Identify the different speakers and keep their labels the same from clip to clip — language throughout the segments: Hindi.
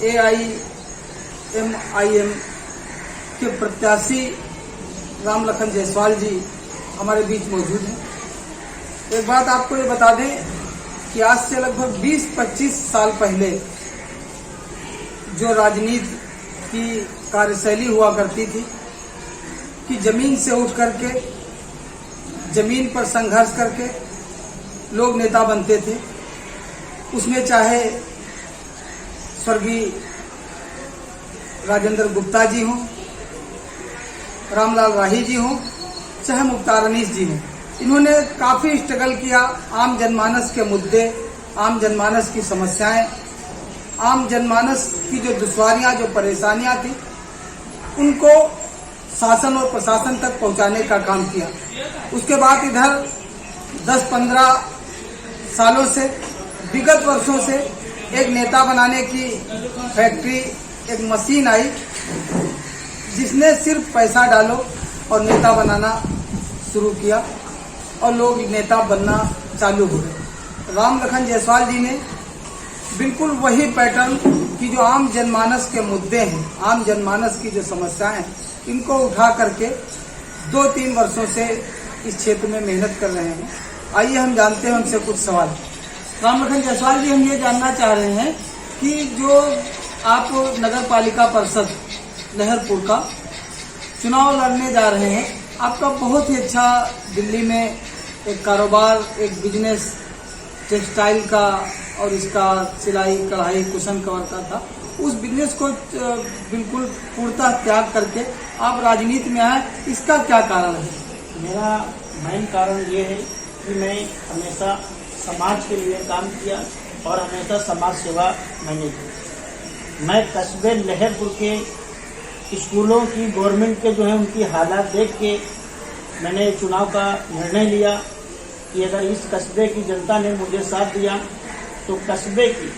Speaker 1: AIMIM के प्रत्याशी राम लखन जायसवाल जी हमारे बीच मौजूद हैं। एक बात आपको ये बता दें कि आज से लगभग 20-25 साल पहले जो राजनीति की कार्यशैली हुआ करती थी कि जमीन से उठ करके जमीन पर संघर्ष करके लोग नेता बनते थे, उसमें चाहे स्वर्गीय राजेंद्र गुप्ता जी हों, रामलाल राही जी हों, चाहे मुख्तार अनीस जी हों, इन्होंने काफी स्ट्रगल किया। आम जनमानस के मुद्दे, आम जनमानस की समस्याएं, आम जनमानस की जो दुश्वारियां, जो परेशानियां थी, उनको शासन और प्रशासन तक पहुंचाने का काम किया। उसके बाद इधर 10-15 सालों से, विगत वर्षों से एक नेता बनाने की फैक्ट्री, एक मशीन आई जिसने सिर्फ पैसा डालो और नेता बनाना शुरू किया और लोग नेता बनना चालू हो गए। राम लखन जायसवाल जी ने बिल्कुल वही पैटर्न की जो आम जनमानस के मुद्दे हैं, आम जनमानस की जो समस्याएं हैं, इनको उठा करके 2-3 वर्षों से इस क्षेत्र में मेहनत कर रहे हैं। आइए हम जानते हैं उनसे कुछ सवाल। राम लखन जायसवाल जी, हम ये जानना चाह रहे हैं कि जो आप नगर पालिका परिषद लहरपुर का चुनाव लड़ने जा रहे हैं, आपका बहुत ही अच्छा दिल्ली में एक कारोबार, एक बिजनेस टेक्सटाइल का और इसका सिलाई कढ़ाई कुशन कवर का था। उस बिजनेस को बिल्कुल पूर्णतः त्याग करके आप राजनीति में आए, इसका क्या कारण है?
Speaker 2: मेरा मेन कारण ये है कि मैं हमेशा समाज के लिए काम किया और हमेशा समाज सेवा मैंने की। मैं कस्बे लहरपुर के स्कूलों की, गवर्नमेंट के जो है उनकी हालात देख के मैंने चुनाव का निर्णय लिया कि अगर इस कस्बे की जनता ने मुझे साथ दिया तो कस्बे की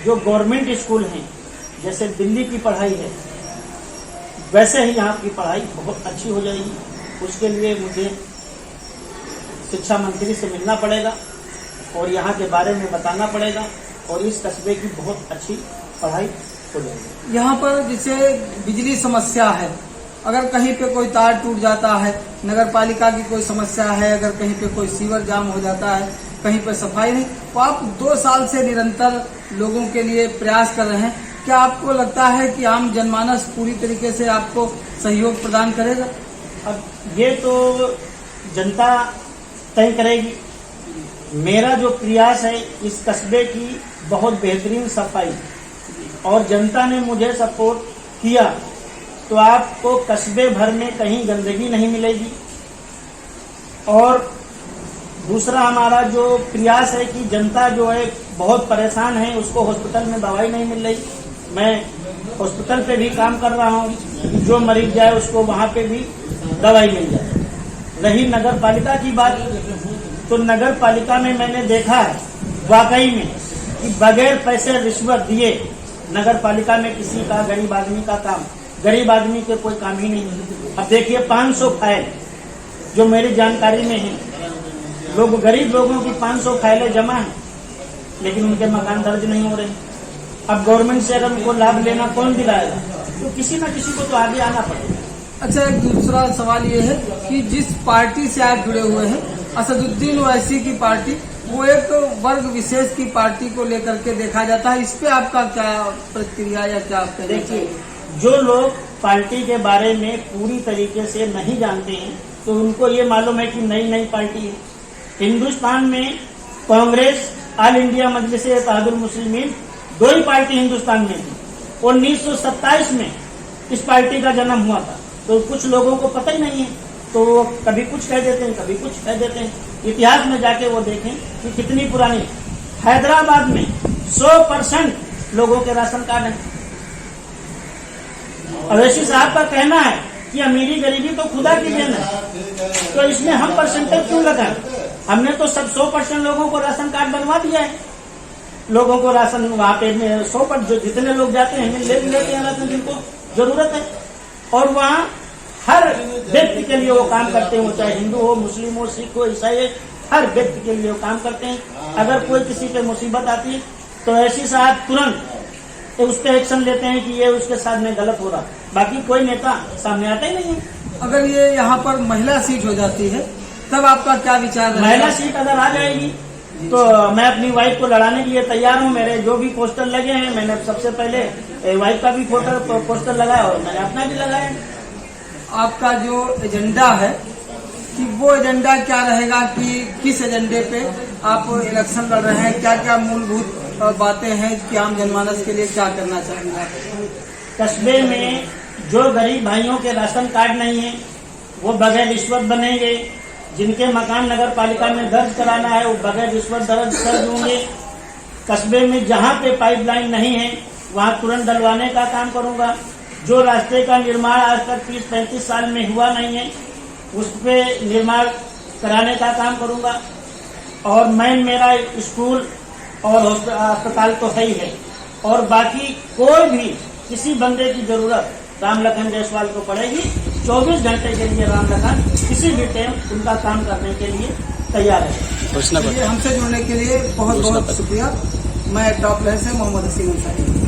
Speaker 2: जो गवर्नमेंट स्कूल हैं, जैसे दिल्ली की पढ़ाई है वैसे ही यहाँ की पढ़ाई बहुत अच्छी हो जाएगी। उसके लिए मुझे शिक्षा मंत्री से मिलना पड़ेगा और यहाँ के बारे में बताना पड़ेगा और इस कस्बे की बहुत अच्छी पढ़ाई हो जाएगी।
Speaker 1: यहाँ पर जैसे बिजली समस्या है, अगर कहीं पे कोई तार टूट जाता है, नगर पालिका की कोई समस्या है, अगर कहीं पे कोई सीवर जाम हो जाता है, कहीं पे सफाई नहीं, तो आप 2 साल से निरंतर लोगों के लिए प्रयास कर रहे हैं। क्या आपको लगता है कि आम जनमानस पूरी तरीके से आपको सहयोग प्रदान करेगा?
Speaker 2: अब ये तो जनता तय करेगी। मेरा जो प्रयास है इस कस्बे की बहुत बेहतरीन सफाई, और जनता ने मुझे सपोर्ट किया तो आपको कस्बे भर में कहीं गंदगी नहीं मिलेगी। और दूसरा हमारा जो प्रयास है कि जनता जो है बहुत परेशान है, उसको हॉस्पिटल में दवाई नहीं मिल रही, मैं हॉस्पिटल पे भी काम कर रहा हूँ, जो मरीज जाए उसको वहाँ पे भी दवाई मिल जाए। रही नगर पालिका की बात, तो नगर पालिका में मैंने देखा है वाकई में कि बगैर पैसे रिश्वत दिए नगर पालिका में किसी का गरीब आदमी का काम, गरीब आदमी के कोई काम ही नहीं है। अब देखिए 500 फाइल जो मेरी जानकारी में है, लोग गरीब लोगों की 500 फाइलें जमा है लेकिन उनके मकान दर्ज नहीं हो रहे। अब गवर्नमेंट से अगर उनको लाभ लेना कौन दिलाएगा? तो किसी न किसी को तो आगे आना पड़ेगा।
Speaker 1: अच्छा, एक दूसरा सवाल ये है कि जिस पार्टी से आप जुड़े हुए हैं, असदुद्दीन ओवैसी की पार्टी, वो एक वर्ग विशेष की पार्टी को लेकर के देखा जाता है, इस पे आपका क्या प्रतिक्रिया या क्या?
Speaker 2: देखिए, जो लोग पार्टी के बारे में पूरी तरीके से नहीं जानते हैं तो उनको ये मालूम है कि नई नई पार्टी है। हिंदुस्तान में कांग्रेस, ऑल इंडिया मजलिस इत्तेहादुल मुस्लिमीन, 2 ही पार्टी हिंदुस्तान में थी। 1927 में इस पार्टी का जन्म हुआ था, तो कुछ लोगों को पता ही नहीं है, तो वो कभी कुछ कह देते हैं, कभी कुछ कह देते हैं। इतिहास में जाके वो देखें कि कितनी पुरानी। हैदराबाद में 100% लोगों के राशन कार्ड है। अवैसी साहब का कहना है कि अमीरी गरीबी तो खुदा की देन है, तो इसमें हम परसेंटेज क्यों लगाएं? हमने तो सब 100% लोगों को राशन कार्ड बनवा दिया है। लोगों को राशन वहाँ पे 100% जो जितने लोग जाते हैं ले लेते हैं राशन जिनको जरूरत है, और वहाँ हर व्यक्ति के लिए वो काम करते हैं, वो चाहे हिंदू हो, मुस्लिम हो, सिख हो, ईसाई हो, हर व्यक्ति के लिए वो काम करते हैं। अगर कोई किसी पे मुसीबत आती है तो ऐसी साहब तुरंत तो उस पर एक्शन लेते हैं कि ये उसके साथ में गलत हो रहा, बाकी कोई नेता सामने आता ही नहीं है।
Speaker 1: अगर ये यहाँ पर महिला सीट हो जाती है तब आपका क्या विचार रहेगा?
Speaker 2: महिला सीट अगर आ जाएगी तो मैं अपनी वाइफ को लड़ाने के लिए तैयार हूँ। मेरे जो भी पोस्टर लगे हैं, मैंने सबसे पहले वाइफ का भी पोस्टर लगाया और मैंने अपना भी लगाया।
Speaker 1: आपका जो एजेंडा है कि वो एजेंडा क्या रहेगा, कि किस एजेंडे पे आप इलेक्शन लड़ रहे हैं, क्या क्या मूलभूत बातें हैं कि आम जनमानस के लिए क्या करना चाहेंगे?
Speaker 2: कस्बे में जो गरीब भाइयों के राशन कार्ड नहीं है वो बगैर रिश्वत बनेंगे। जिनके मकान नगर पालिका में दर्ज कराना है वो बगैर रिश्वत दर्ज कर दूंगे। कस्बे में जहाँ पे पाइपलाइन नहीं है वहाँ तुरंत डलवाने का काम करूंगा। जो रास्ते का निर्माण आज तक 30-35 साल में हुआ नहीं है उस पे निर्माण कराने का काम करूंगा। और मेरा स्कूल और अस्पताल तो है ही है, और बाकी कोई भी किसी बंदे की जरूरत राम लखन जायसवाल को पड़ेगी, 24 घंटे के लिए राम लखन किसी भी टाइम उनका काम करने के लिए तैयार है।
Speaker 1: हमसे जुड़ने के लिए बहुत बहुत शुक्रिया। मैं टॉप लाइन से मोहम्मद हसीन अंसारी।